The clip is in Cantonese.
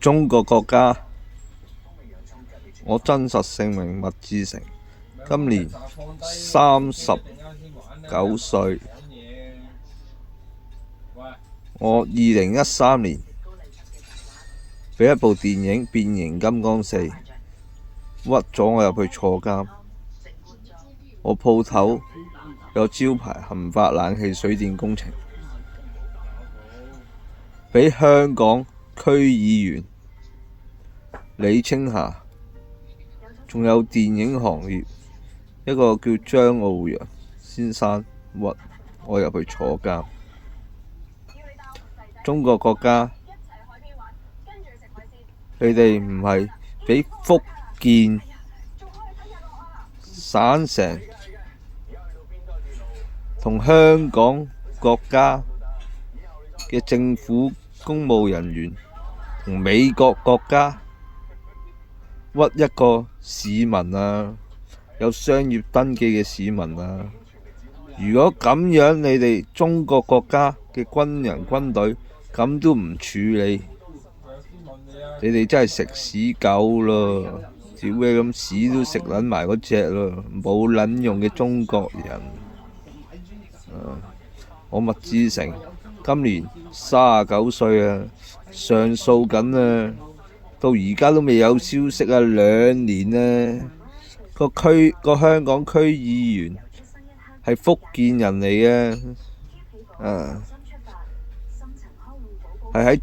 中國國家，我真實姓名麥志誠，今年39歲。我2013年俾一部電影《變形金剛4》屈咗我入去坐監。我鋪頭有招牌恒發冷氣水電工程，俾香港區議員李青霞，仲有電影行業一個叫張傲揚先生屈我入去坐監。中國國家，你哋唔係俾福建省城同香港國家嘅政府公務人員同美國國家屈一個市民啊，有商業登記嘅市民啊？如果咁樣，你哋中國國家嘅軍人軍隊咁都唔處理，你哋真係食屎狗咯！屌你咁屎都食撚埋嗰隻咯，冇撚用嘅中國人。我麥志誠今年39歲啊，上訴緊啊，到而家都未有消息啊，2年啊。個香港區議員係福建人嚟嘅，係喺